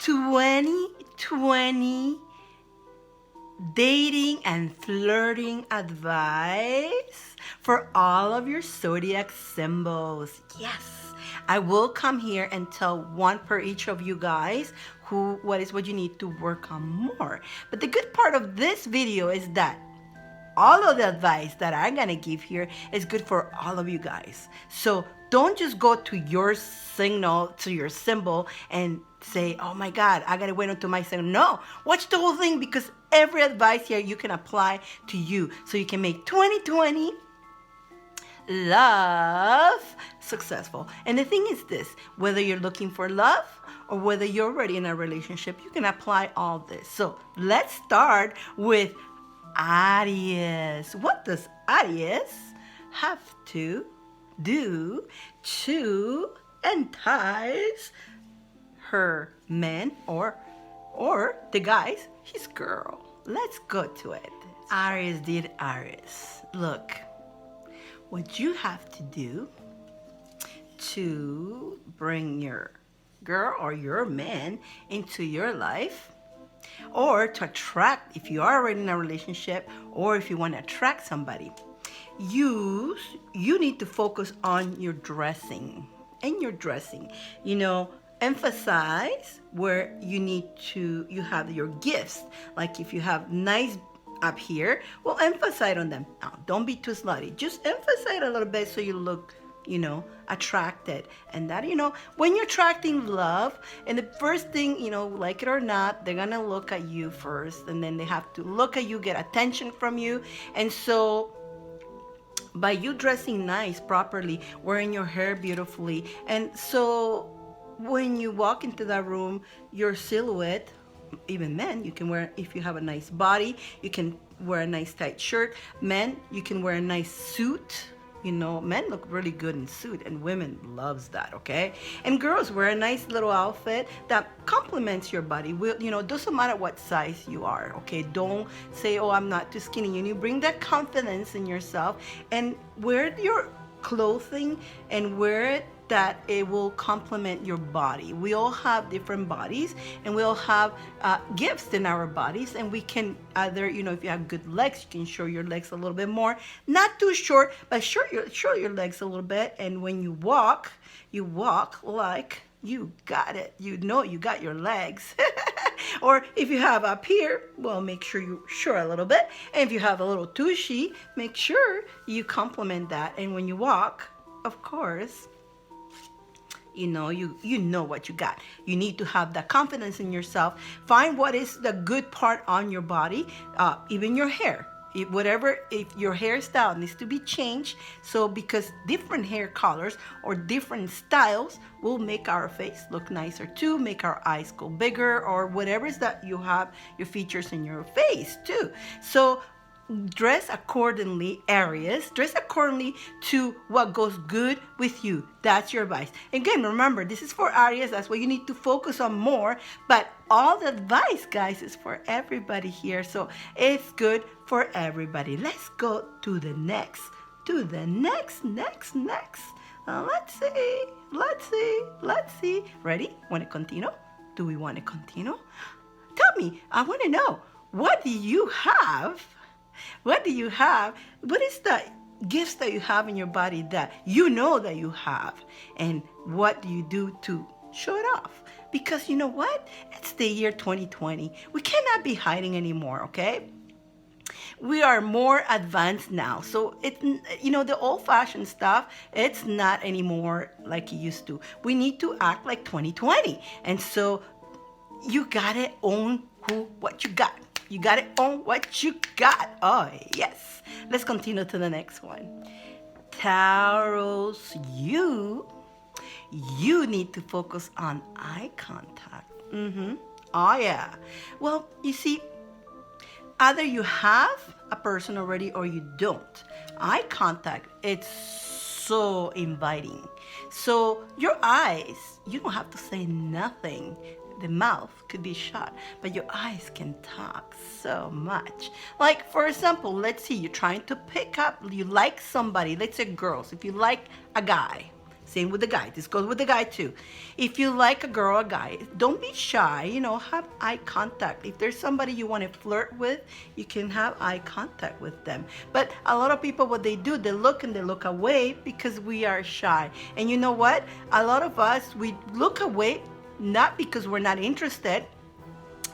2020 dating and flirting advice for all of your zodiac symbols. Yes, I will come here and tell one per each of you guys what you need to work on more. But the good part of this video is that all of the advice that I'm gonna give here is good for all of you guys. So don't just go to your signal, to your symbol, and say, oh my God, I gotta wait until my signal. No, watch the whole thing, because every advice here you can apply to you, so you can make 2020 love successful. And the thing is this, whether you're looking for love or whether you're already in a relationship, you can apply all this. So let's start with Aries. What does Aries have to do to entice her men or the guys, his girl? Let's go to it. Aries did Aries. Look, what you have to do to bring your girl or your man into your life, or to attract, if you are already in a relationship, or if you want to attract somebody, you need to focus on your dressing. You know, emphasize where you have your gifts. Like if you have nice up here, well, emphasize on them. Now, don't be too slutty. Just emphasize a little bit so you look, attracted. And that, when you're attracting love, and the first thing, like it or not, they're gonna look at you first, and then they have to look at you, get attention from you. And so by you dressing nice, properly, wearing your hair beautifully, and so when you walk into that room, your silhouette, even men, you can wear, if you have a nice body, you can wear a nice tight shirt. Men, you can wear a nice suit. Men look really good in suit, and women loves that, okay? And girls, wear a nice little outfit that complements your body. Doesn't matter what size you are, okay? Don't say, oh, I'm not too skinny. You need to bring that confidence in yourself and wear your clothing and wear it that it will complement your body. We all have different bodies, and we all have gifts in our bodies, and we can either, if you have good legs, you can show your legs a little bit more, not too short, but show your legs a little bit. And when you walk like you got it. You got your legs. Or if you have up here, well, make sure you show a little bit. And if you have a little tushy, make sure you complement that. And when you walk, of course, you know what you got. You need to have that confidence in yourself. Find what is the good part on your body, even your hair. If your hairstyle needs to be changed, so because different hair colors or different styles will make our face look nicer too, make our eyes go bigger, or whatever is that you have your features in your face too. So dress accordingly, Aries. Dress accordingly to what goes good with you. That's your advice. Again, remember, this is for Aries. That's what you need to focus on more. But all the advice, guys, is for everybody here. So it's good for everybody. Let's go to the next. Let's see. Ready? Want to continue? Do we want to continue? Tell me. I want to know. What do you have? What do you have? What is the gifts that you have in your body that you know that you have? And what do you do to show it off? Because you know what? It's the year 2020. We cannot be hiding anymore, okay? We are more advanced now. So the old-fashioned stuff, it's not anymore like it used to. We need to act like 2020. And so you gotta own what you got. You got to own what you got. Oh, yes. Let's continue to the next one. Taurus, you need to focus on eye contact. Oh, yeah. Well, you see, either you have a person already or you don't. Eye contact, it's so inviting. So your eyes, you don't have to say nothing. The mouth could be shut, but your eyes can talk so much. Like, for example, let's see, you're trying to pick up, you like somebody, let's say girls, if you like a guy, Same with the guy. This goes with the guy too. If you like a girl or guy, don't be shy. Have eye contact. If there's somebody you want to flirt with, you can have eye contact with them. But a lot of people, what they do, they look and they look away because we are shy. And you know what? A lot of us, we look away not because we're not interested.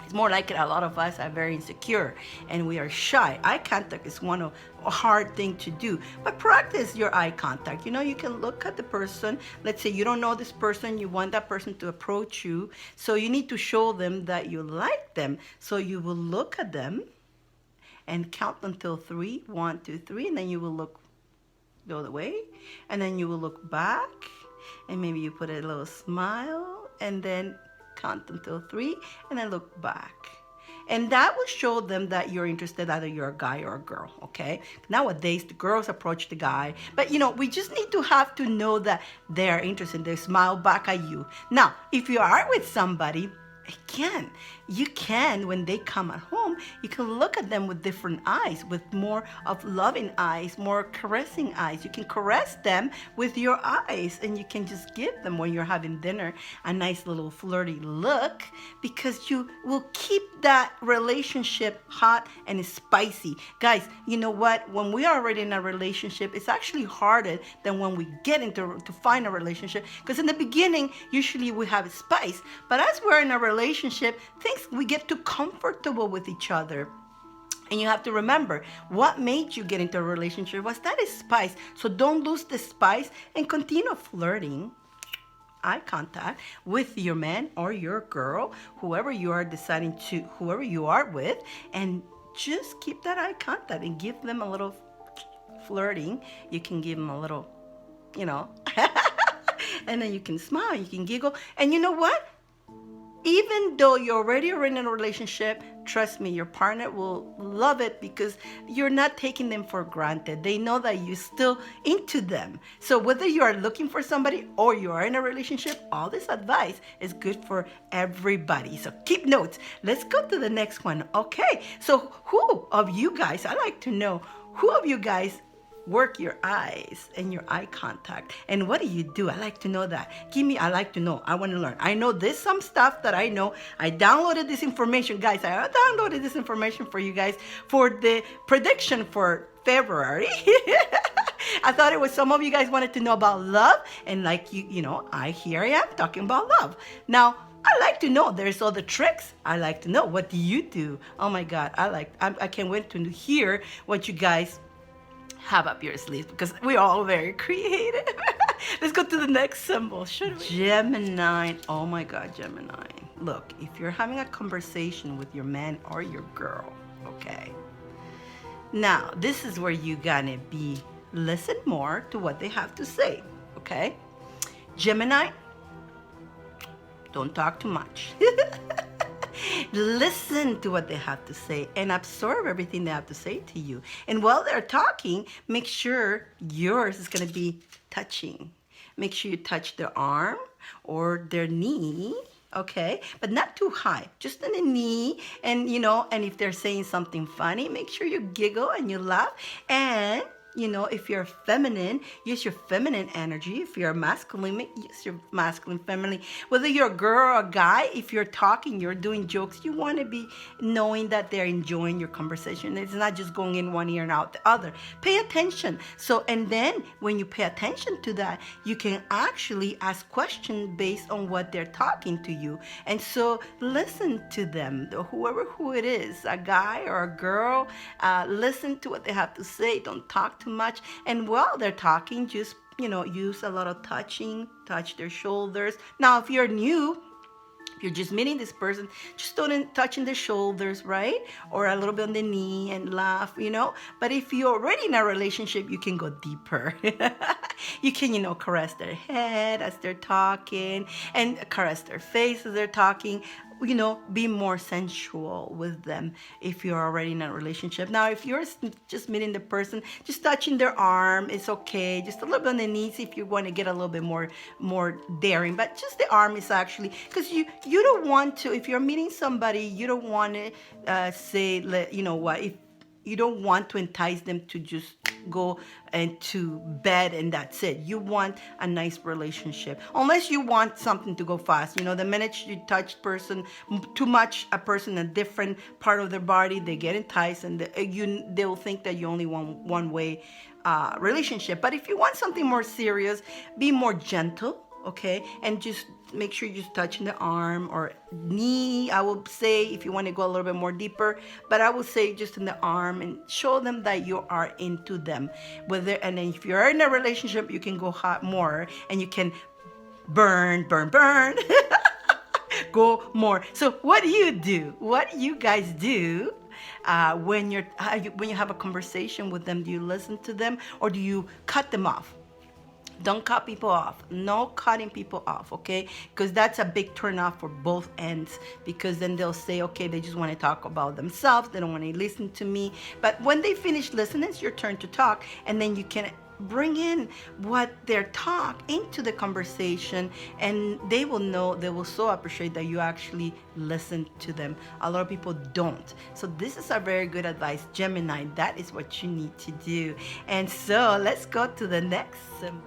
It's more like it, a lot of us are very insecure and we are shy. Eye contact is one of a hard thing to do, but practice your eye contact. You can look at the person. Let's say you don't know this person, you want that person to approach you, so you need to show them that you like them. So you will look at them and count until 3, 1, 2, 3, and then you will look the other way, and then you will look back, and maybe you put a little smile, and then count until 3 and then look back, and that will show them that you're interested, either you're a guy or a girl. Okay, nowadays the girls approach the guy, but we just need to have to know that they're interested. They smile back at you. Now if you are with somebody, again, you can, when they come at home, you can look at them with different eyes, with more of loving eyes, more caressing eyes. You can caress them with your eyes, and you can just give them, when you're having dinner, a nice little flirty look, because you will keep that relationship hot and spicy. Guys, you know what? When we are already in a relationship, it's actually harder than when we get to find a relationship, because in the beginning, usually we have spice, but as we're in a relationship, we get too comfortable with each other. And you have to remember, what made you get into a relationship was that spice. So don't lose the spice and continue flirting, eye contact with your man or your girl, whoever you are whoever you are with, and just keep that eye contact and give them a little flirting. You can give them a little, and then you can smile, you can giggle. And you know what? Even though you're already in a relationship, trust me, your partner will love it, because you're not taking them for granted. They know that you're still into them. So whether you are looking for somebody or you are in a relationship, all this advice is good for everybody. So keep notes. Let's go to the next one. Okay, so who of you guys, I like to know, who of you guys work your eyes and your eye contact, and what do you do? I like to know that. I like to know. I want to learn. I know there's some stuff that I know. I downloaded this information, guys. I downloaded this information for you guys for the prediction for February. I thought it was some of you guys wanted to know about love, and like here I am talking about love. Now I like to know. There's all the tricks. I like to know. What do you do? Oh my God, I can't wait to hear what you guys have up your sleeves, because we're all very creative. Let's go to the next symbol, should we? Gemini. Oh my God, Gemini. Look, if you're having a conversation with your man or your girl, okay? Now, this is where you gotta listen more to what they have to say, okay? Gemini, don't talk too much. Listen to what they have to say and absorb everything they have to say to you. And while they're talking, make sure yours is going to be touching. Make sure you touch their arm or their knee, okay? But not too high, just on the knee. And, and if they're saying something funny, make sure you giggle and you laugh. And if you're feminine, use your feminine energy. If you're masculine, use your masculine, feminine. Whether you're a girl or a guy, if you're talking, you're doing jokes, you want to be knowing that they're enjoying your conversation. It's not just going in one ear and out the other. Pay attention. And then when you pay attention to that, you can actually ask questions based on what they're talking to you. And so listen to them, who it is, a guy or a girl. Listen to what they have to say. Don't talk too much. And while they're talking, just use a lot of touching. Touch their shoulders. Now if you're new, if you're just meeting this person, just don't touching the shoulders, right? Or a little bit on the knee and laugh, But if you're already in a relationship, you can go deeper. You can, caress their head as they're talking and caress their face as they're talking. Be more sensual with them if you're already in a relationship. Now, if you're just meeting the person, just touching their arm, it's okay. Just a little bit on the knees if you want to get a little bit more daring. But just the arm is actually, because you don't want to, if you're meeting somebody, you don't want to say, if you don't want to entice them to just go into bed and that's it. You want a nice relationship, unless you want something to go fast. The minute you touch person too much, a person in a different part of their body, they get enticed, and they'll think that you only want one way relationship. But if you want something more serious, be more gentle, okay, and just make sure you're touching the arm or knee. I would say, if you want to go a little bit more deeper, but I would say just in the arm, and show them that you are into them. And then if you're in a relationship, you can go hot more, and you can burn go more. So what do you do? What do you guys do when you have a conversation with them? Do you listen to them, or do you cut them off? Don't cut people off. No cutting people off, okay? Because that's a big turn off for both ends, because then they'll say, okay, they just want to talk about themselves. They don't want to listen to me. But when they finish listening, it's your turn to talk, and then you can bring in what their talk into the conversation, and they will so appreciate that you actually listen to them. A lot of people don't. So this is a very good advice, Gemini. That is what you need to do. And so let's go to the next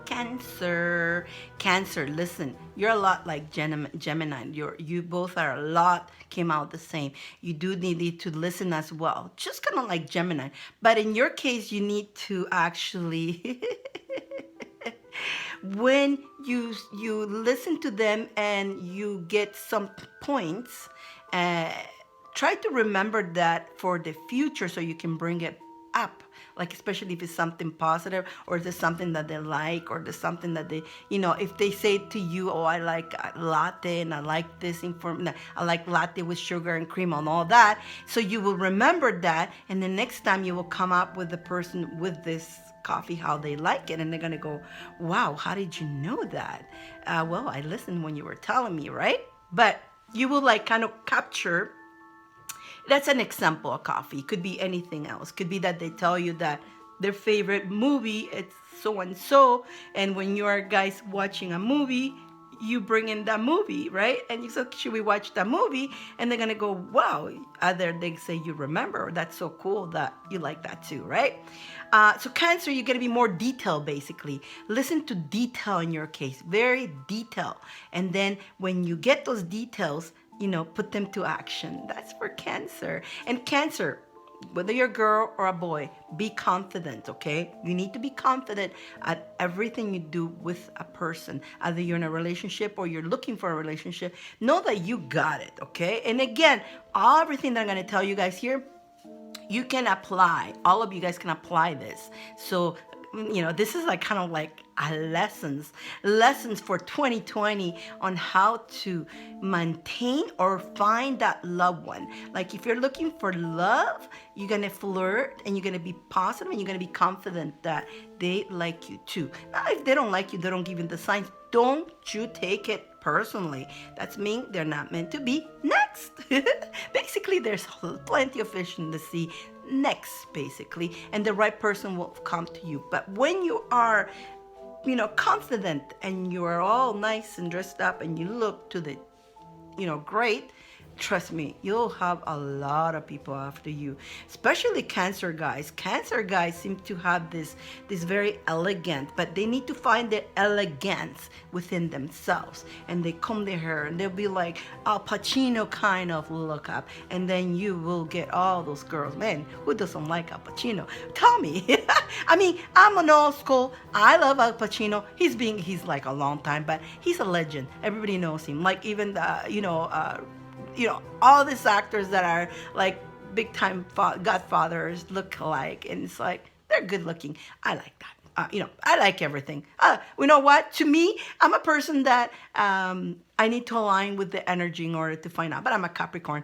Cancer. Cancer, listen, you're a lot like Gemini. You both are a lot, came out the same. You do need to listen as well, just kind of like Gemini. But in your case, you need to actually when you listen to them and you get some points, try to remember that for the future, so you can bring it up. Like, especially if it's something positive, or if it's something that they like, or there's something that they, if they say to you, oh, I like latte, and I like this I like latte with sugar and cream and all that. So you will remember that, and the next time you will come up with the person with this coffee, how they like it, and they're going to go, wow, how did you know that? Well, I listened when you were telling me, right? But you will kind of capture. That's an example of coffee. Could be anything else. Could be that they tell you that their favorite movie, it's so and so, and when you are guys watching a movie, you bring in that movie, right? And you say, should we watch that movie? And they're gonna go, wow. Either they say, you remember, that's so cool that you like that too, right? So Cancer, you're gonna be more detailed, basically. Listen to detail in your case, very detailed. And then when you get those details, put them to action. That's for Cancer. And Cancer, whether you're a girl or a boy, be confident, okay? You need to be confident at everything you do with a person. Either you're in a relationship or you're looking for a relationship. Know that you got it, okay? And again, everything that I'm going to tell you guys here, you can apply. All of you guys can apply this. So, this is kind of like a lessons for 2020 on how to maintain or find that loved one. Like, if you're looking for love, you're going to flirt, and you're going to be positive, and you're going to be confident that they like you too. Now, if they don't like you, they don't give you the signs, don't you take it personally. That's mean they're not meant to be. Next. Basically, there's plenty of fish in the sea. Next, basically, and the right person will come to you. But when you are confident, and you are all nice and dressed up, and you look to the great, trust me, you'll have a lot of people after you, especially Cancer guys. Cancer guys seem to have this very elegant, but they need to find their elegance within themselves, and they comb their hair, and they'll be like Al Pacino kind of look up, and then you will get all those girls. Man, who doesn't like Al Pacino? Tell me. I mean, I'm an old school. I love Al Pacino. He's like a long time, but he's a legend. Everybody knows him. Like, even the all these actors that are like big time godfathers look alike, and it's like they're good looking. I like that. I like everything. You know what? To me, I'm a person that I need to align with the energy in order to find out. But I'm a Capricorn.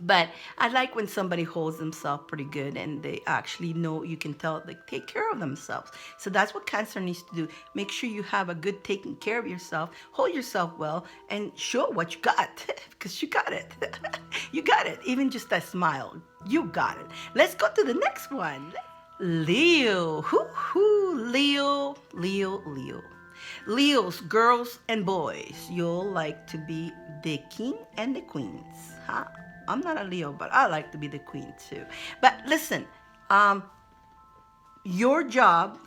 But I like when somebody holds themselves pretty good, and they actually know, you can tell they take care of themselves. So that's what Cancer needs to do. Make sure you have a good taking care of yourself, hold yourself well, and show what you got, because you got it. You got it. Even just that smile, you got it. Let's go to the next one. Leo. Leo. Leos, girls and boys, you'll like to be the king and the queens, huh? I'm not a Leo, but I like to be the queen too. But listen, Your job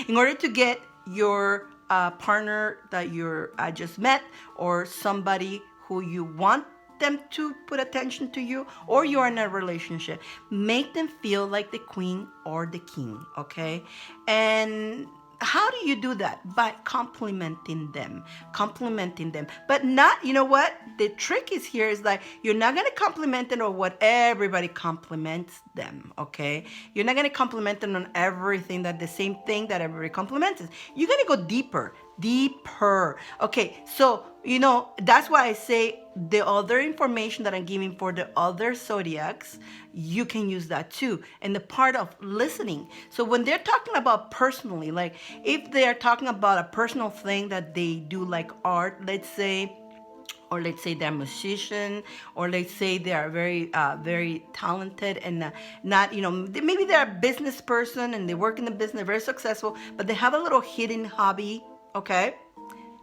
in order to get your partner that you're just met, or somebody who you want them to put attention to you, or you're in a relationship, make them feel like the queen or the king, okay? And how do you do that? By complimenting them, but not, you know what the trick is here is like, you're not going to compliment them on what everybody compliments them, okay? You're not going to compliment them on everything, that the same thing that everybody compliments. You're going to go deeper. Okay, so that's why I say the other information that I'm giving for the other zodiacs, you can use that too. And the part of listening. So when they're talking about personally, like if they are talking about a personal thing that they do, like art, let's say, or let's say they're a musician, or let's say they are very talented, and not, maybe they're a business person and they work in the business, they're very successful, but they have a little hidden hobby, okay?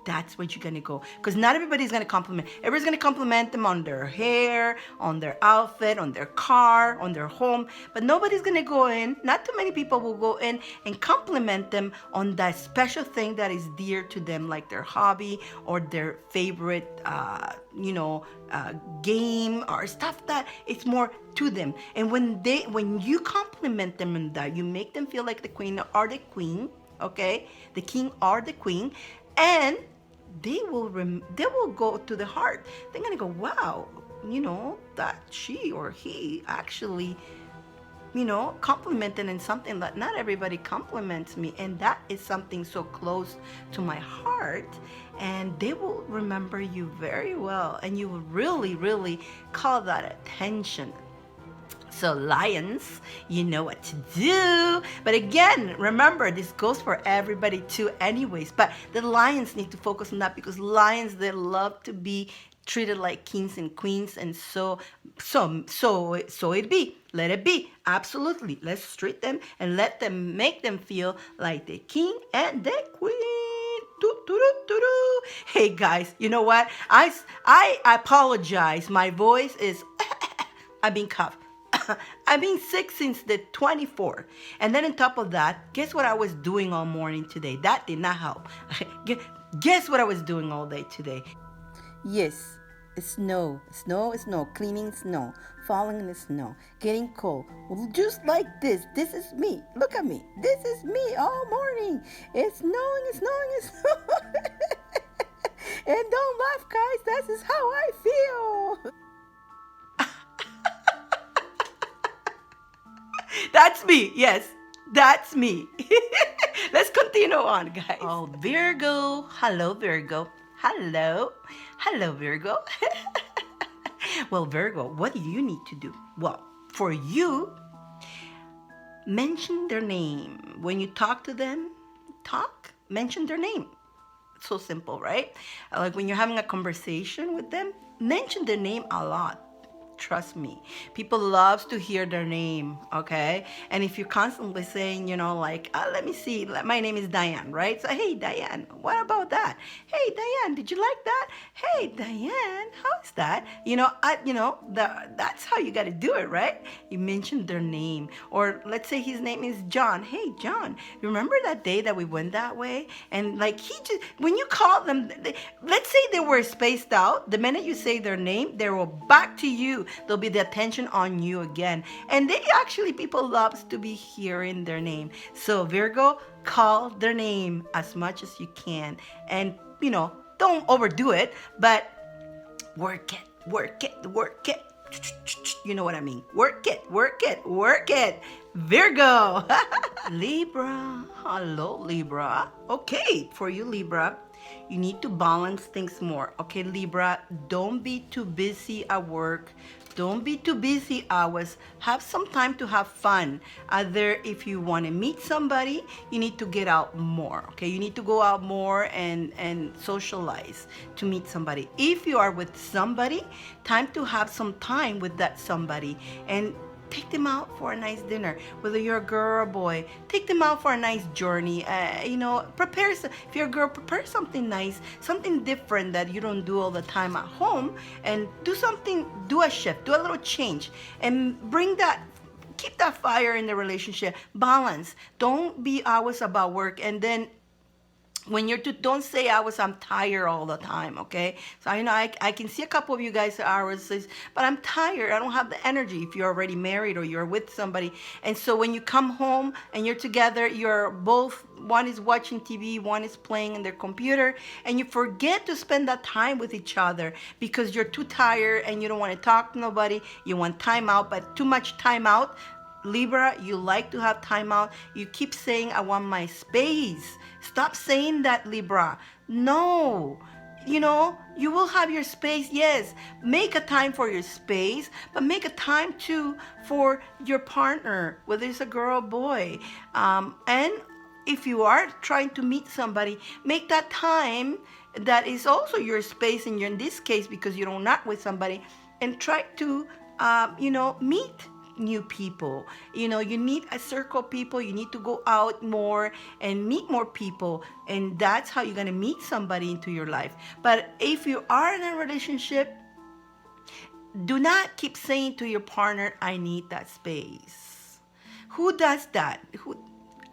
That's what you're gonna go, because not everybody's gonna compliment. Everybody's gonna compliment them on their hair, on their outfit, on their car, on their home, but nobody's gonna go in, not too many people will go in and compliment them on that special thing that is dear to them, like their hobby or their favorite game or stuff that it's more to them. And when you compliment them on that, you make them feel like the queen or the queen, okay, the king or the queen, and they will go to the heart. They're gonna go, wow, that she or he actually, complimented in something that not everybody compliments me, and that is something so close to my heart, and they will remember you very well, and you will really call that attention. So lions, you know what to do. But again, remember, this goes for everybody too anyways. But the lions need to focus on that, because lions, they love to be treated like kings and queens. And so it be. Let it be. Absolutely. Let's treat them and make them feel like the king and the queen. Hey guys, you know what? I apologize. My voice is I've been coughed. I've been sick since the 24th. And then on top of that, guess what I was doing all morning today? That did not help. Guess what I was doing all day today? Yes, snow, cleaning snow, falling in the snow, getting cold. Well, just like this. This is me. Look at me. This is me all morning. It's snowing. And don't laugh, guys. That is how I feel. That's me. Yes, that's me. Let's continue on, guys. Oh, Virgo. Hello, Virgo. Hello, Virgo. Well, Virgo, what do you need to do? Well, for you, mention their name. When you talk to them, mention their name. It's so simple, right? Like when you're having a conversation with them, mention their name a lot. Trust me, people loves to hear their name, okay? And if you're constantly saying, let me see, my name is Diane, right? So, hey, Diane, what about that? Hey, Diane, did you like that? Hey, Diane, how's that? That's how you got to do it, right? You mention their name. Or let's say his name is John. Hey, John, remember that day that we went that way? And like when you call them, let's say they were spaced out, the minute you say their name, they will back to you. There'll be the attention on you again. And people loves to be hearing their name. So Virgo, call their name as much as you can. And, don't overdo it, but work it. You know what I mean? Work it. Virgo. Libra. Hello, Libra. Okay, for you, Libra, you need to balance things more. Okay, Libra, don't be too busy at work. Don't be too busy hours. Have some time to have fun. Either if you want to meet somebody, you need to get out more. Okay, you need to go out more and socialize to meet somebody. If you are with somebody, time to have some time with that somebody and take them out for a nice dinner. Whether you're a girl or a boy, take them out for a nice journey. Prepare. If you're a girl, prepare something nice, something different that you don't do all the time at home, and do a shift, do a little change, and bring that keep that fire in the relationship. Balance. Don't be always about work, and then when you're don't say I'm tired all the time, okay? So I know I can see a couple of you guys hours says, but I'm tired, I don't have the energy. If you're already married or you're with somebody, and so when you come home and you're together, you're both, one is watching TV, one is playing in their computer, and you forget to spend that time with each other because you're too tired and you don't want to talk to nobody. You want time out, but too much time out. Libra, you like to have time out. You keep saying, I want my space. Stop saying that, Libra. No. You will have your space, yes. Make a time for your space, but make a time too for your partner, whether it's a girl or boy. And if you are trying to meet somebody, make that time that is also your space, and you're in this case because you're not with somebody, and try to, meet new people. You need a circle of people. You need to go out more and meet more people, and that's how you're going to meet somebody into your life. But if you are in a relationship, do not keep saying to your partner, I need that space. Who does that?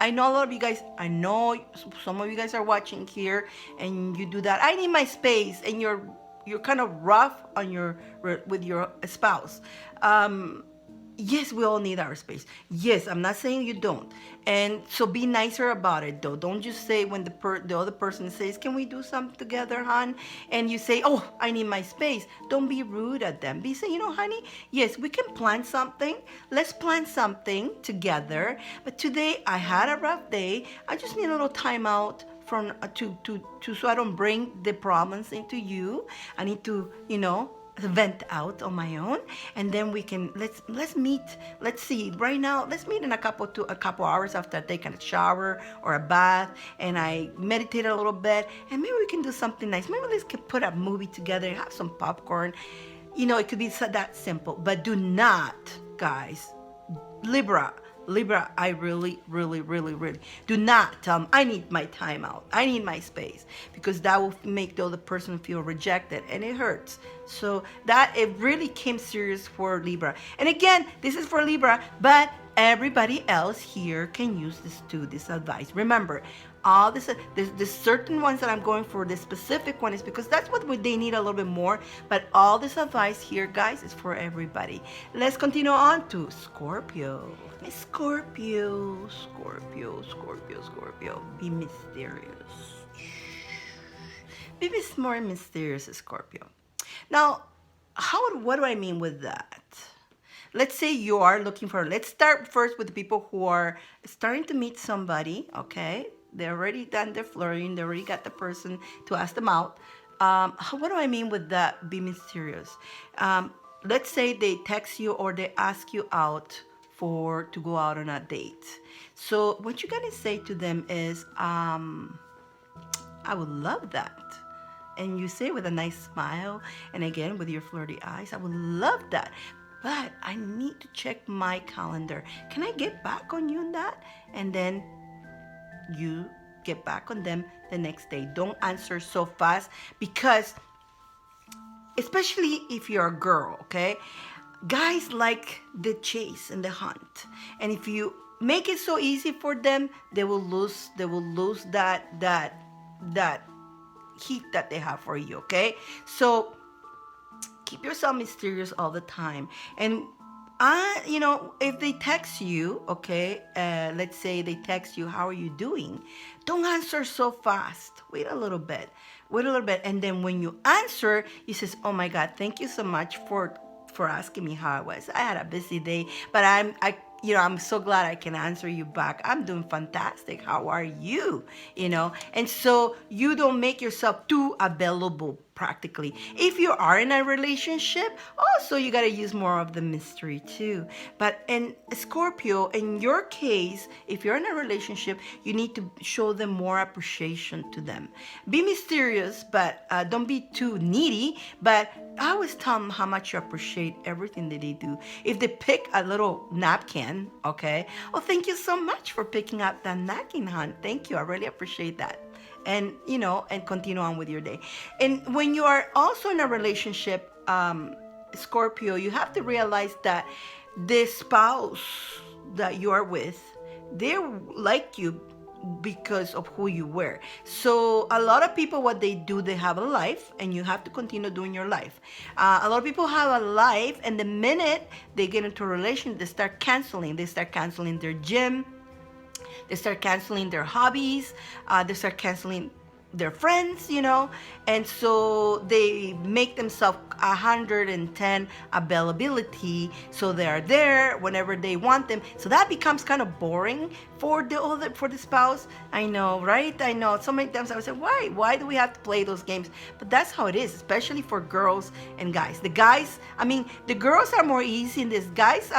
I know a lot of you guys, I know some of you guys are watching here and you do that. I need my space, and you're kind of rough on with your spouse. Yes, we all need our space. Yes, I'm not saying you don't. And so be nicer about it, though. Don't just say when the other person says, can we do something together, hon? And you say, oh, I need my space. Don't be rude at them. Be saying, honey, yes, we can plan something. Let's plan something together. But today I had a rough day. I just need a little time out from so I don't bring the problems into you. I need to, vent out on my own, and then we can let's meet. Let's see, right now, let's meet in a couple hours after I take a shower or a bath and I meditate a little bit, and maybe we can do something nice. Maybe let's put a movie together, have some popcorn. It could be that simple. But do not, guys, Libra, I really, really, really, really do not tell them, I need my time out. I need my space, because that will make the other person feel rejected, and it hurts. So it really came serious for Libra. And again, this is for Libra, but everybody else here can use this advice. Remember, all this, there's certain ones that I'm going for. The specific one is because that's what they need a little bit more. But all this advice here, guys, is for everybody. Let's continue on to Scorpio. Scorpio. Be mysterious. Be more mysterious, Scorpio. Now, what do I mean with that? Let's say you are looking for, let's start first with the people who are starting to meet somebody, okay? They already done their flirting. They already got the person to ask them out. What do I mean with that? Be mysterious. Let's say they text you or they ask you out to go out on a date. So what you're gonna say to them is, I would love that. And you say with a nice smile, and again with your flirty eyes, I would love that. But I need to check my calendar. Can I get back on you on that? And then you get back on them the next day. Don't answer so fast, because especially if you're a girl, okay? Guys like the chase and the hunt. And if you make it so easy for them, they will lose that heat that they have for you, okay? So keep yourself mysterious all the time. And if they text you, okay, let's say they text you, how are you doing? Don't answer so fast. Wait a little bit. And then when you answer, you says, oh my God, thank you so much for asking me how I was. I had a busy day, but I'm so glad I can answer you back. I'm doing fantastic. How are you? And so you don't make yourself too available practically. If you are in a relationship, also you got to use more of the mystery too. But in Scorpio, in your case, if you're in a relationship, you need to show them more appreciation to them. Be mysterious, but don't be too needy. But I always tell them how much you appreciate everything that they do. If they pick a little napkin, okay, oh, thank you so much for picking up that napkin, hon. Thank you. I really appreciate that. And, and continue on with your day. And when you are also in a relationship, Scorpio, you have to realize that the spouse that you are with, they like you because of who you were. So a lot of people, what they do, they have a life, and you have to continue doing your life. A lot of people have a life, and the minute they get into a relation, they start canceling. They start canceling their gym. They start canceling their hobbies. They start canceling their friends, and so they make themselves 110 availability, so they are there whenever they want them. So that becomes kind of boring for the spouse. I know, right? I know. So many times I would say, why do we have to play those games? But that's how it is, especially for girls and guys. The guys, I mean, the girls are more easy in this. Guys,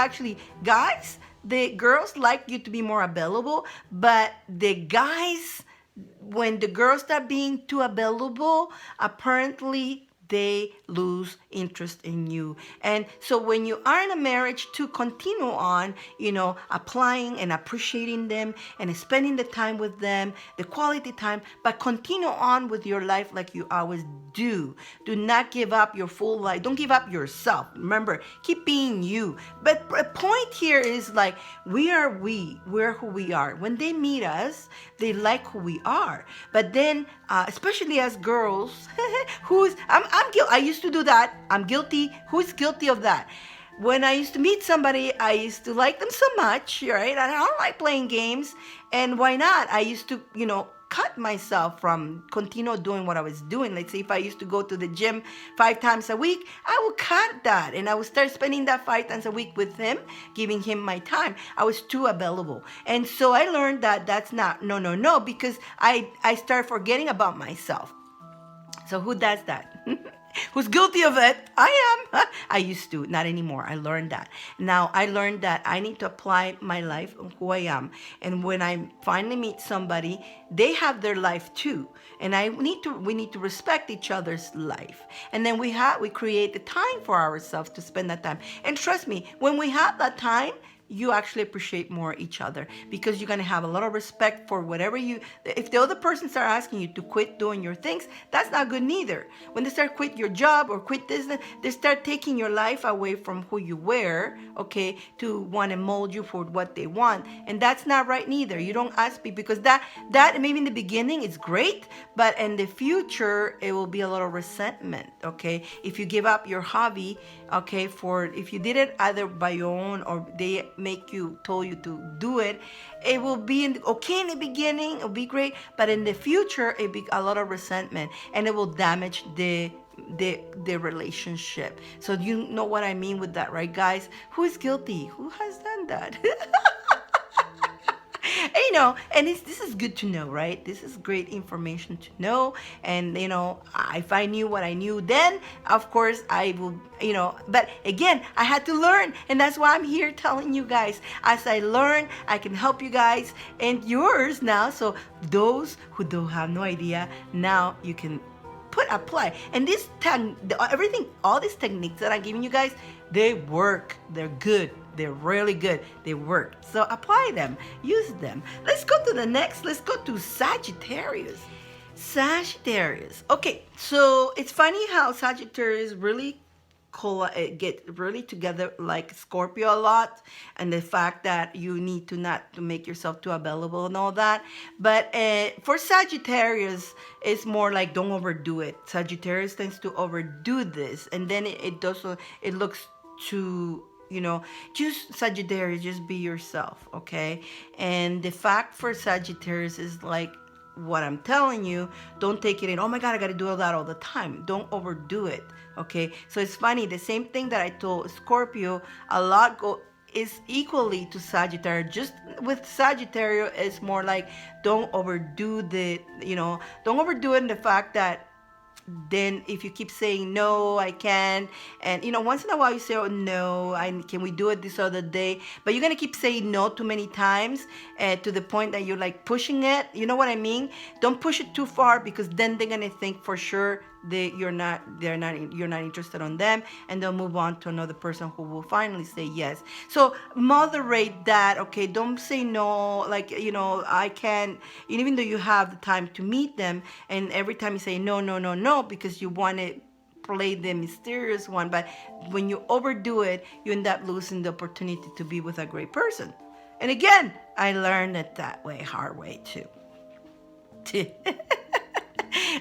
the girls like you to be more available, but the guys, when the girls start being too available, apparently they lose interest in you. And so when you are in a marriage, to continue on, applying and appreciating them and spending the time with them, the quality time, but continue on with your life like you always do. Do not give up your full life. Don't give up yourself. Remember, keep being you. But the point here is like, we're who we are. When they meet us, they like who we are. But then, especially as girls, I used to do that. I'm guilty. Who's guilty of that? When I used to meet somebody, I used to like them so much, right? And I don't like playing games. And why not? I used to, cut myself from continue doing what I was doing. Let's say if I used to go to the gym 5 times a week, I would cut that, and I would start spending that 5 times a week with him, giving him my time. I was too available. And so I learned that that's not, no, because I started forgetting about myself. So who does that? Who's guilty of it? I am. I used to, not anymore. I learned that. Now I learned that I need to apply my life on who I am. And when I finally meet somebody, they have their life too. And we need to respect each other's life. And then we create the time for ourselves to spend that time. And trust me, when we have that time, you actually appreciate more each other, because you're going to have a lot of respect for if the other person start asking you to quit doing your things, that's not good neither. When they start quit your job or quit this, they start taking your life away from who you were, okay, to want to mold you for what they want. And that's not right neither. You don't ask me, because that maybe in the beginning is great, but in the future, it will be a lot of resentment, okay? If you give up your hobby, okay, if you did it either by your own or they told you to do it, it will be okay in the beginning, it'll be great, but in the future, it'll be a lot of resentment, and it will damage the relationship. So you know what I mean with that, right, guys? Who is guilty? Who has done that? And this is good to know, right? This is great information to know. And, if I knew what I knew then, of course, I will, but again, I had to learn. And that's why I'm here telling you guys. As I learn, I can help you guys and yours now. So those who don't have no idea, now you can apply. And all these techniques that I'm giving you guys, they work. They're good. They're really good. They work. So apply them. Use them. Let's go to the next. Let's go to Sagittarius. Sagittarius. Okay, so it's funny how Sagittarius really get really together like Scorpio a lot, and the fact that you need to not to make yourself too available and all that. But for Sagittarius, it's more like don't overdo it. Sagittarius tends to overdo this, and then it looks too, just Sagittarius, just be yourself, okay? And the fact for Sagittarius is like what I'm telling you, don't take it in, oh my God, I got to do all that all the time. Don't overdo it, okay? So it's funny, the same thing that I told Scorpio, a lot is equally to Sagittarius. Just with Sagittarius, it's more like don't overdo don't overdo it in the fact that then if you keep saying no, I can't, and once in a while you say, oh no, can we do it this other day, but you're gonna keep saying no too many times, to the point that you're like pushing it, you know what I mean? Don't push it too far, because then they're gonna think for sure you're not interested in them, and they'll move on to another person who will finally say yes. So moderate that, okay? Don't say no, like, I can't, even though you have the time to meet them, and every time you say no, because you want to play the mysterious one, but when you overdo it, you end up losing the opportunity to be with a great person. And again, I learned it that way, hard way too.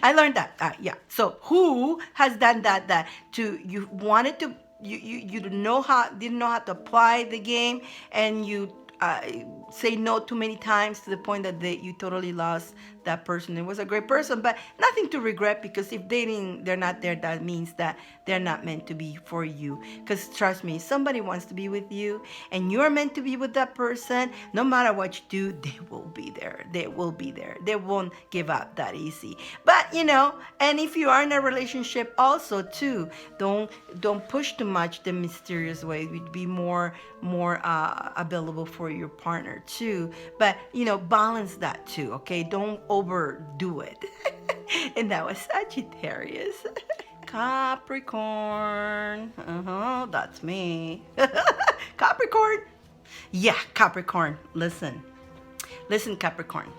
I learned that. Yeah. So who has done that? That to you wanted to you didn't know how to apply the game, and you say no too many times to the point that you totally lost that person. It was a great person, but nothing to regret, because if they're not there, that means that they're not meant to be for you. Because trust me, somebody wants to be with you, and you're meant to be with that person. No matter what you do, they will be there. They will be there. They won't give up that easy. But and if you are in a relationship also too, don't push too much the mysterious way. It would be more available for your partner too. But balance that too. Okay, don't overdo it. And that was Sagittarius. Capricorn. That's me. Capricorn. Yeah, Capricorn. Listen, Capricorn.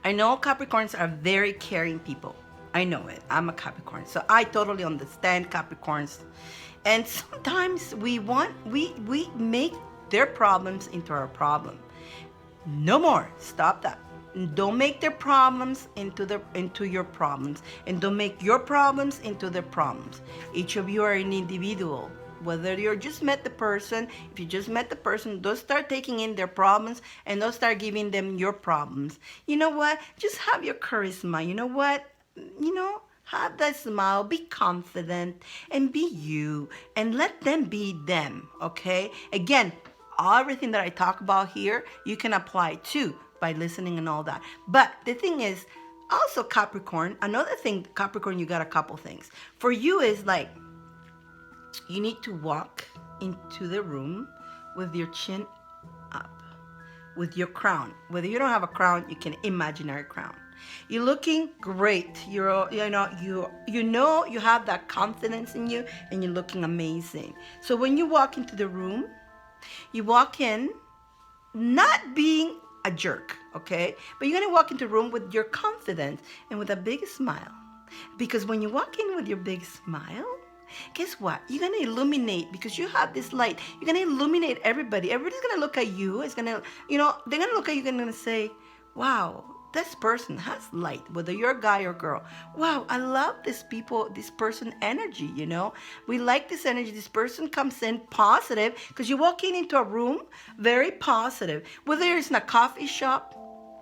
I know Capricorns are very caring people. I know it. I'm a Capricorn, so I totally understand Capricorns. And sometimes we make their problems into our problem. No more. Stop that. Don't make their problems into your problems, and don't make your problems into their problems. Each of you are an individual. Whether you just met the person, if you just met the person, don't start taking in their problems, and don't start giving them your problems. You know what? Just have your charisma. You know what? Have that smile, be confident, and be you, and let them be them, okay? Again, everything that I talk about here, you can apply too by listening and all that. But the thing is, also Capricorn, another thing, Capricorn, you got a couple things. For you is like, you need to walk into the room with your chin up, with your crown. Whether you don't have a crown, you can imaginary crown. You're looking great. You have that confidence in you, and you're looking amazing. So when you walk into the room, you walk in not being a jerk, okay? But you're gonna walk into the room with your confidence and with a big smile. Because when you walk in with your big smile, guess what? You're gonna illuminate, because you have this light. You're gonna illuminate everybody. Everybody's gonna look at you. It's gonna, they're gonna look at you and gonna say, wow, this person has light, whether you're a guy or girl. Wow, I love this person energy, We like this energy. This person comes in positive, because you're walking into a room very positive. Whether it's in a coffee shop,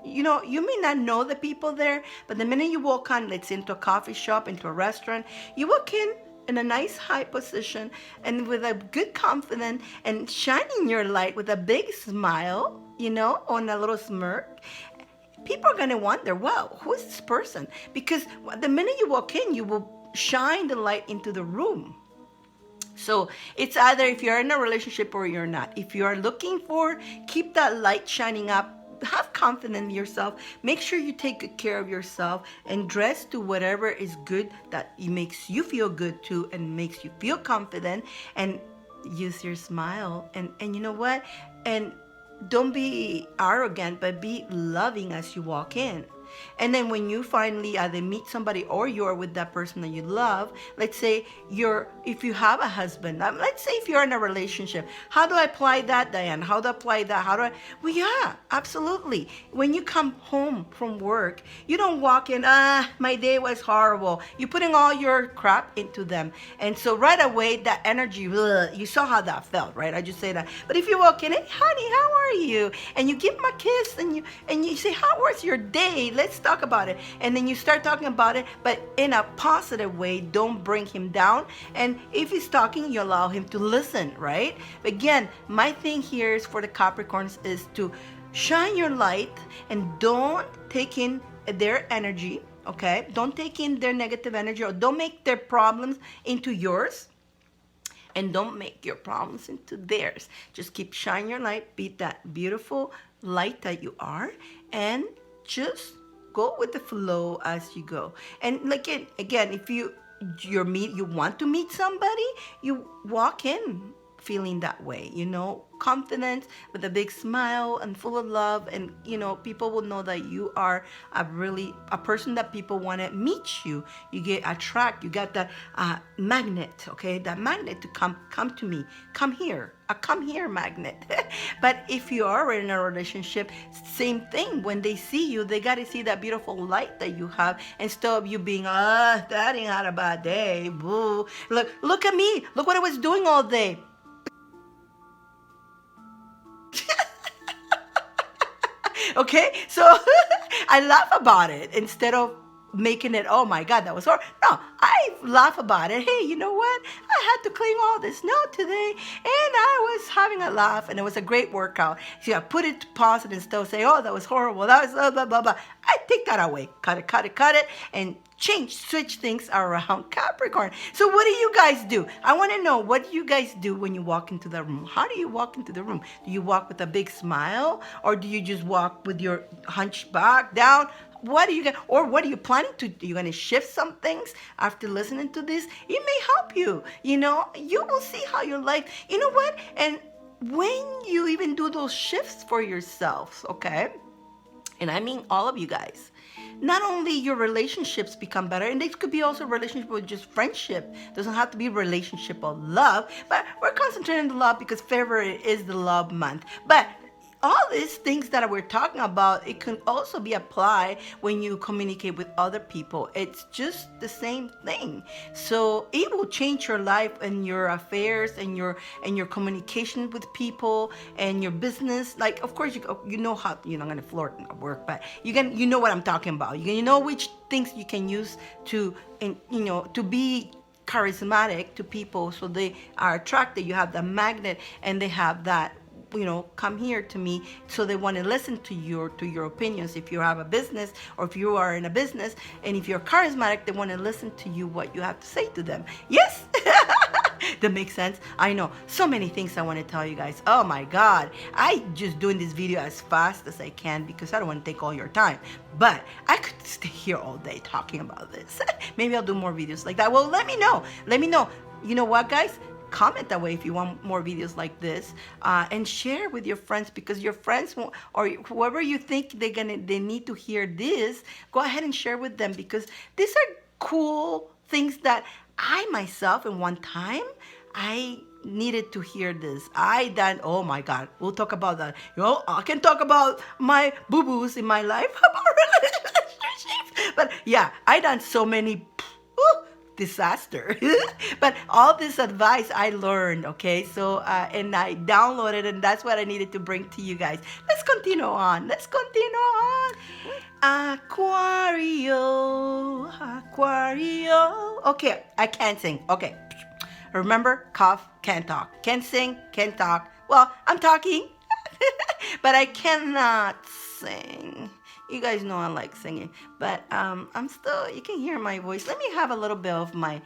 you may not know the people there, but the minute you walk on, let's say into a coffee shop, into a restaurant, you walk in a nice high position, and with a good confidence, and shining your light with a big smile, on a little smirk. People are going to wonder, wow, who is this person? Because the minute you walk in, you will shine the light into the room. So it's either if you're in a relationship or you're not. If you are looking for, keep that light shining up. Have confidence in yourself. Make sure you take good care of yourself, and dress to whatever is good that makes you feel good too, and makes you feel confident, and use your smile. And you know what? And don't be arrogant, but be loving as you walk in. And then when you finally either meet somebody or you're with that person that you love, let's say if you have a husband, let's say if you're in a relationship, how do I apply that, Diane? How do I apply that? Well, yeah, absolutely. When you come home from work, you don't walk in, my day was horrible. You're putting all your crap into them. And so right away, that energy, you saw how that felt, right? I just say that. But if you walk in, hey, honey, how are you? And you give him a kiss, and you say, how was your day? Let's talk about it. And then you start talking about it, but in a positive way. Don't bring him down. And if he's talking, you allow him to listen, right? Again, my thing here is for the Capricorns is to shine your light, and don't take in their energy, okay? Don't take in their negative energy, or don't make their problems into yours. And don't make your problems into theirs. Just keep shining your light. Be that beautiful light that you are. And just go with the flow as you go. And again, if you want to meet somebody, you walk in feeling that way, confident with a big smile and full of love. And, people will know that you are a person that people want to meet you. You get attract, you got that magnet, okay? That magnet to come to me, come here. A come here magnet. But if you are in a relationship, same thing. When they see you, they got to see that beautiful light that you have, instead of you being, that ain't had a bad day. Boo. Look at me. Look what I was doing all day. Okay, so I laugh about it instead of making it, oh my God, that was horrible. No, I laugh about it. Hey, you know what? I had to clean all this snow today, and I was having a laugh, and it was a great workout. So I put it to pause it and still say, oh, that was horrible. That was blah, blah, blah, blah. I take that away. Cut it, and switch things around. Capricorn. So what do you guys do? I want to know, what do you guys do when you walk into the room? How do you walk into the room? Do you walk with a big smile, or do you just walk with your hunchback down? What are you planning to do? You're going to shift some things after listening to this? It may help you. You will see how your life, you know what? And when you even do those shifts for yourself, okay? And I mean all of you guys. Not only your relationships become better, and it could be also a relationship with just friendship. It doesn't have to be a relationship of love, but we're concentrating on the love because February is the love month. But all these things that we're talking about, it can also be applied when you communicate with other people. It's just the same thing. So it will change your life and your affairs and your communication with people and your business. Like, of course, you know how you're not going to flirt at work, but you know what I'm talking about. You know which things you can use to be charismatic to people, so they are attracted. You have the magnet, and they have that, come here to me, so they want to listen to your opinions. If you have a business, or if you are in a business, and if you're charismatic, they want to listen to you, what you have to say to them. Yes. That makes sense. I know so many things I want to tell you guys. Oh my God, I just doing this video as fast as I can because I don't want to take all your time, but I could stay here all day talking about this. Maybe I'll do more videos like that. Well, let me know. You know what, guys? Comment that way if you want more videos like this, and share with your friends, because your friends or whoever you think they need to hear this, go ahead and share with them, because these are cool things that I myself, in one time, I needed to hear this. Oh my God, we'll talk about that. I can talk about my boo-boos in my life, about relationships, but yeah, I done so many disaster. But all this advice I learned, okay? So, and I downloaded, and that's what I needed to bring to you guys. Let's continue on. Aquario. Okay, I can't sing. Okay. Remember, cough, can't talk. Can't sing, can't talk. Well, I'm talking, but I cannot sing. You guys know I like singing, but I'm still, you can hear my voice. Let me have a little bit of my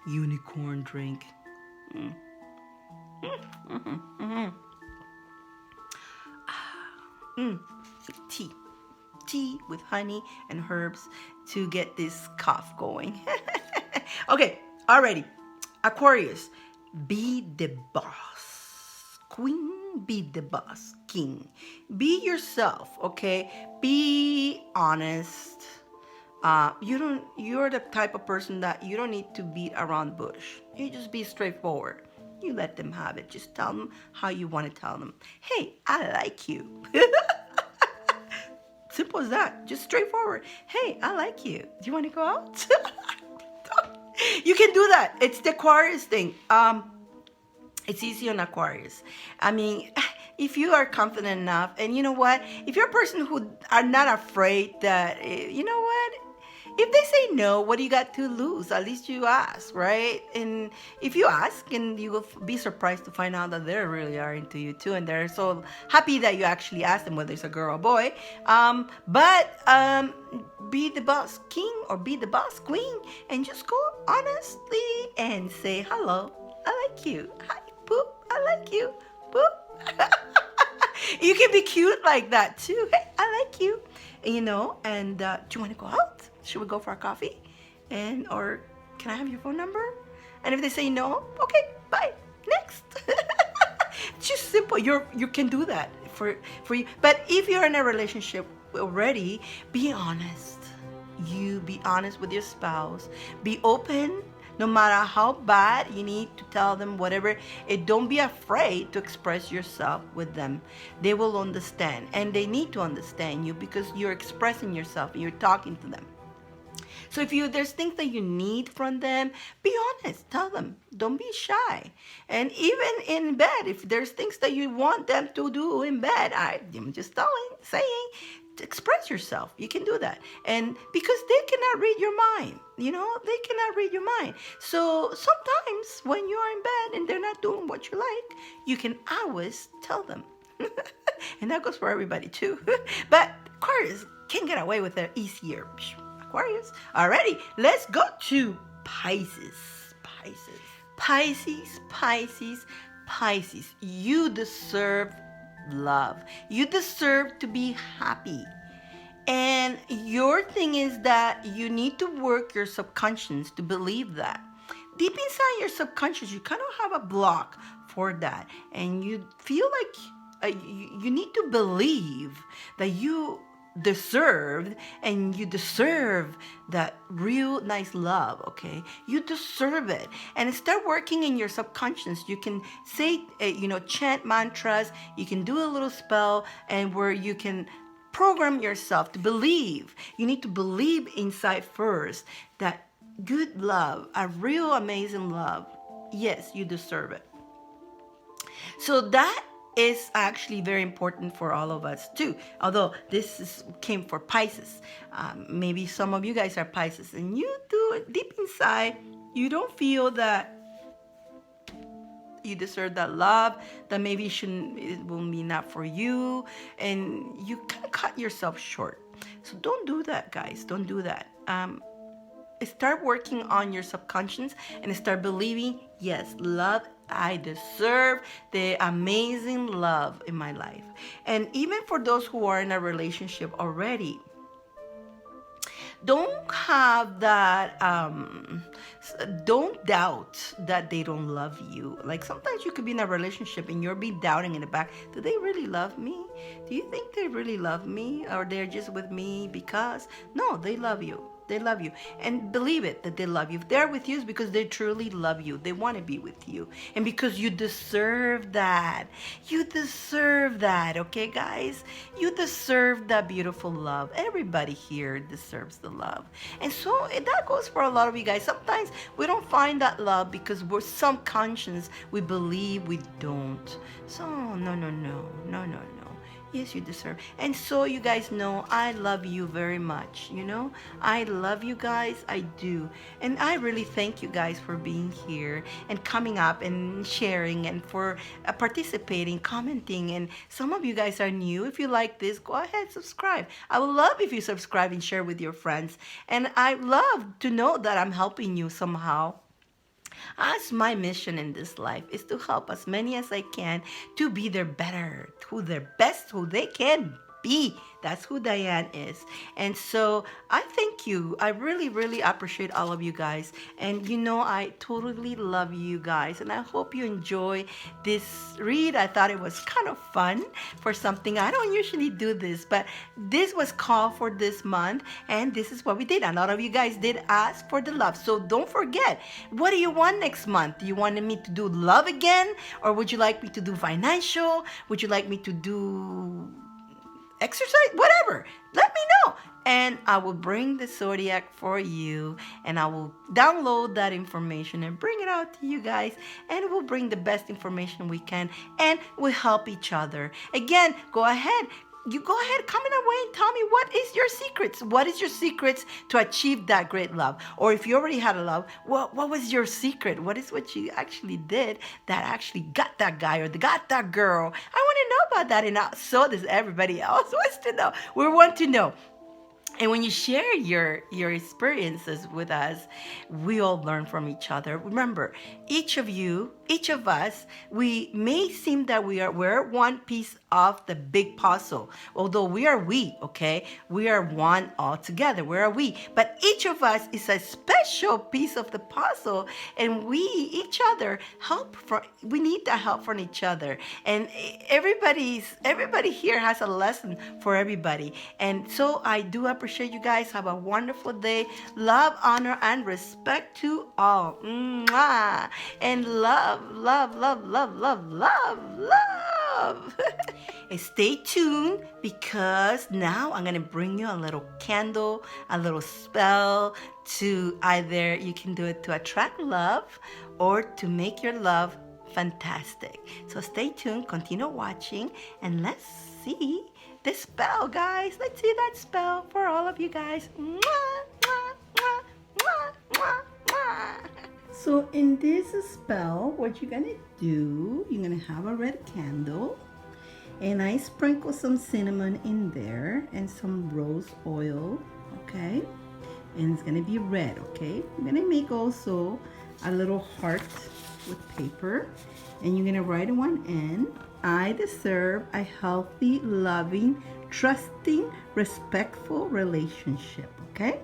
unicorn drink. Tea with honey and herbs to get this cough going. Okay, alrighty. Aquarius, be the boss. Queen, be the boss. King, be yourself, okay? Be honest. You're the type of person that you don't need to beat around the bush. You just be straightforward. You let them have it. Just tell them how you want to tell them. Hey, I like you. Simple as that. Just straightforward. Hey, I like you. Do you want to go out? You can do that. It's the Aquarius thing. It's easy on Aquarius. I mean, if you are confident enough, and you know what? If you're a person who are not afraid that, you know what? If they say no, what do you got to lose? At least you ask, right? And if you ask, and you will be surprised to find out that they really are into you too, and they're so happy that you actually asked them whether it's a girl or boy. But be the boss king or be the boss queen, and just go honestly and say hello. I like you. Hi, poop. I like you. Poop. You can be cute like that too. Hey, I like you. And do you want to go out? Should we go for a coffee? Or can I have your phone number? And if they say no, okay, bye. Next. simple. You can do that for you. But if you're in a relationship already, be honest. You be honest with your spouse. Be open. No matter how bad, you need to tell them whatever. Don't be afraid to express yourself with them. They will understand, and they need to understand you because you're expressing yourself and you're talking to them. So if there's things that you need from them, be honest. Tell them. Don't be shy. And even in bed, if there's things that you want them to do in bed, I'm just saying, express yourself. You can do that. And because they cannot read your mind, they cannot read your mind. So sometimes when you are in bed and they're not doing what you like, you can always tell them. And that goes for everybody too. But Aquarius can get away with it easier. Aquarius. Alrighty, let's go to Pisces. Pisces. You deserve love. You deserve to be happy. And your thing is that you need to work your subconscious to believe that. Deep inside your subconscious, you kind of have a block for that. And you feel like you need to believe that you deserved and you deserve that real nice love. Okay, you deserve it. And start working in your subconscious. You can say chant mantras, you can do a little spell, and where you can program yourself to believe. You need to believe inside first that good love, a real amazing love, yes, you deserve it. So that is actually very important for all of us too. Although came for Pisces. Maybe some of you guys are Pisces, and you do it deep inside. You don't feel that you deserve that love, that maybe it will be not for you, and you kind of cut yourself short. So don't do that, guys. Don't do that. Start working on your subconscious and start believing, yes, love, I deserve the amazing love in my life. And even for those who are in a relationship already, don't have that, don't doubt that they don't love you. Like sometimes you could be in a relationship and you'll be doubting in the back, do they really love me? Do you think they really love me? Or they're just with me because? No, they love you. They love you. And believe it, that they love you. If they're with you, it's because they truly love you. They want to be with you. And because you deserve that. You deserve that, okay, guys? You deserve that beautiful love. Everybody here deserves the love. And so that goes for a lot of you guys. Sometimes we don't find that love because we're subconscious. We believe we don't. So, no. Yes, you deserve. And so you guys know I love you very much. I love you guys. I do. And I really thank you guys for being here and coming up and sharing and for participating, commenting. And some of you guys are new. If you like this, go ahead, subscribe. I would love if you subscribe and share with your friends. And I love to know that I'm helping you somehow. As my mission in this life is to help as many as I can to be their better, to their best, who they can be. That's who Dyane is. And so I thank you. I really, really appreciate all of you guys. And I totally love you guys. And I hope you enjoy this read. I thought it was kind of fun for something. I don't usually do this, but this was called for this month. And this is what we did. A lot of you guys did ask for the love. So don't forget, what do you want next month? Do you want me to do love again? Or would you like me to do financial? Would you like me to do exercise? Whatever, let me know, and I will bring the Zodiac for you, and I will download that information and bring it out to you guys, and we'll bring the best information we can, and we'll help each other. Again, go ahead, comment away and tell me what is your secrets. What is your secrets to achieve that great love? Or if you already had a love, what was your secret? What is what you actually did that actually got that guy or got that girl? I want to know about that, and so does everybody else wants to know. We want to know. And when you share your experiences with us, we all learn from each other. Remember, each of you each of us, we may seem that we're one piece of the big puzzle. Although we are we, okay? We are one all together. Where are we? But each of us is a special piece of the puzzle, and we each other we need the help from each other. And everybody here has a lesson for everybody. And so I do appreciate you guys. Have a wonderful day. Love, honor, and respect to all. Mwah. And love, love, love, love, love, love, love. And stay tuned, because now I'm going to bring you a little candle, a little spell to either you can do it to attract love or to make your love fantastic. So stay tuned, continue watching, and let's see the spell, guys. Let's see that spell for all of you guys. Mwah, mwah, mwah, mwah, mwah, mwah. So in this spell, what you're gonna do, you're gonna have a red candle, and I sprinkle some cinnamon in there and some rose oil, okay? And it's gonna be red, okay? I'm gonna make also a little heart with paper, and you're gonna write on one end, I deserve a healthy, loving, trusting, respectful relationship, okay?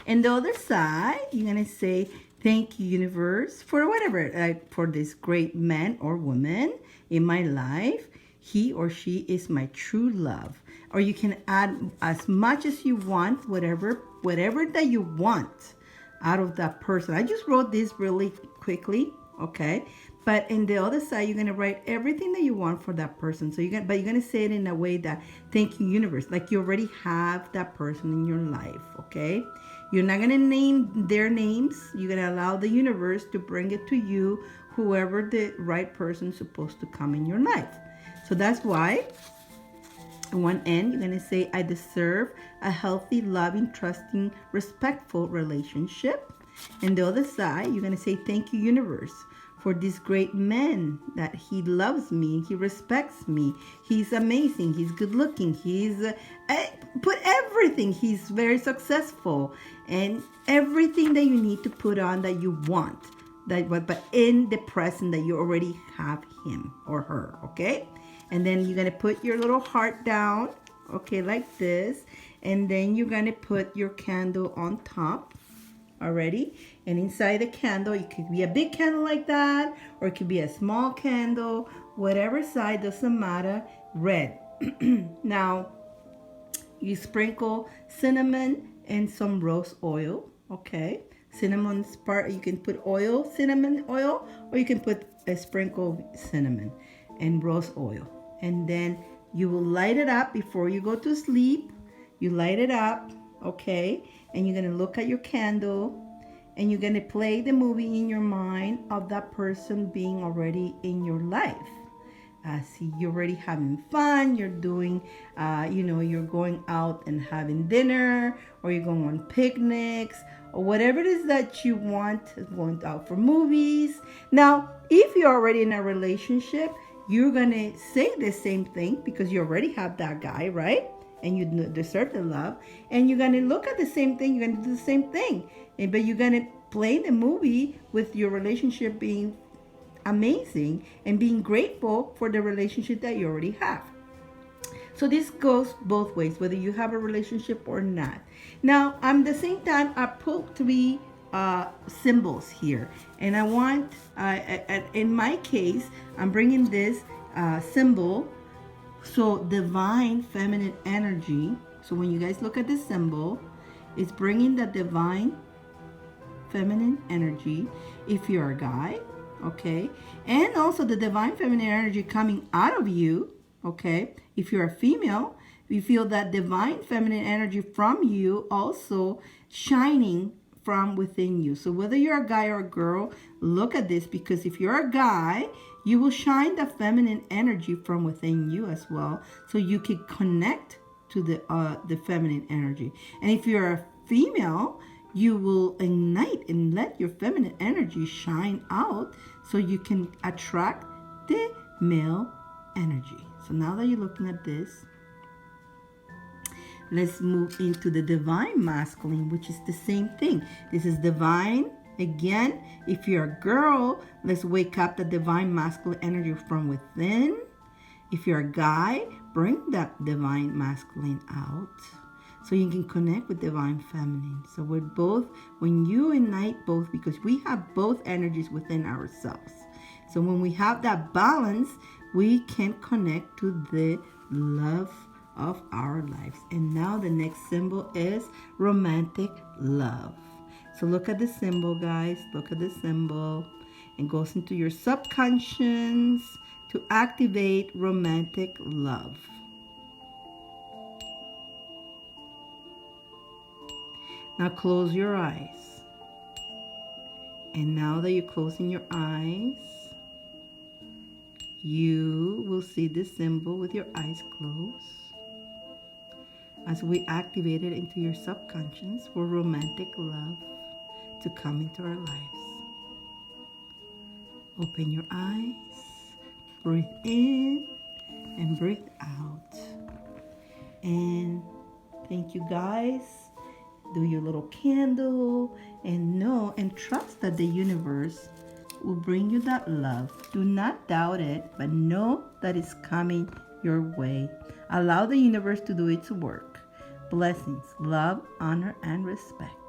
And the other side, you're gonna say, thank you, universe, for whatever, for this great man or woman in my life. He or she is my true love. Or you can add as much as you want, whatever that you want out of that person. I just wrote this really quickly, okay? But in the other side, you're gonna write everything that you want for that person. So you're gonna say it in a way that, thank you, universe, like you already have that person in your life, okay? You're not gonna name their names. You're gonna allow the universe to bring it to you, whoever the right person is supposed to come in your life. So that's why on one end, you're gonna say, I deserve a healthy, loving, trusting, respectful relationship. And the other side, you're gonna say, thank you, universe, for this great man, that he loves me, he respects me, he's amazing, he's good looking, put everything, he's very successful, and everything that you need to put on that you want, but in the present that you already have him or her, okay? And then you're gonna put your little heart down, okay, like this, and then you're gonna put your candle on top already, and inside the candle, it could be a big candle like that, or it could be a small candle, whatever side, doesn't matter, red. Now, you sprinkle cinnamon and some rose oil, okay? Cinnamon part, you can put oil, cinnamon oil, or you can put a sprinkle of cinnamon and rose oil. And then you will light it up before you go to sleep. You light it up, okay? And you're gonna look at your candle, and you're gonna play the movie in your mind of that person being already in your life. See, you're already having fun, you're doing, you're going out and having dinner, or you're going on picnics, or whatever it is that you want, going out for movies. Now, if you're already in a relationship, you're gonna say the same thing, because you already have that guy, right? And you deserve the love. And you're gonna look at the same thing, you're gonna do the same thing. But you're gonna play the movie with your relationship being amazing and being grateful for the relationship that you already have. So this goes both ways, whether you have a relationship or not. Now, at the same time, I pulled three symbols here, and I want, in my case, I'm bringing this symbol, so divine feminine energy. So when you guys look at this symbol, it's bringing the divine feminine energy if you're a guy, okay? And also the divine feminine energy coming out of you, okay? If you're a female, you feel that divine feminine energy from you also shining from within you. So whether you're a guy or a girl, look at this, because if you're a guy, you will shine the feminine energy from within you as well, so you can connect to the feminine energy. And if you're a female, you will ignite and let your feminine energy shine out, so you can attract the male energy. So now that you're looking at this, let's move into the divine masculine, which is the same thing. This is divine Again, if you're a girl, let's wake up the divine masculine energy from within. If you're a guy, bring that divine masculine out so you can connect with divine feminine. So we're both, when you unite both, because we have both energies within ourselves. So when we have that balance, we can connect to the love of our lives. And now the next symbol is romantic love. So look at the symbol, guys. Look at the symbol. It goes into your subconscious to activate romantic love. Now close your eyes. And now that you're closing your eyes, you will see this symbol with your eyes closed. As we activate it into your subconscious for romantic love to come into our lives. Open your eyes, breathe in and breathe out. And thank you guys. Do your little candle and know and trust that the universe will bring you that love. Do not doubt it, but know that it's coming your way. Allow the universe to do its work. Blessings, love, honor, and respect.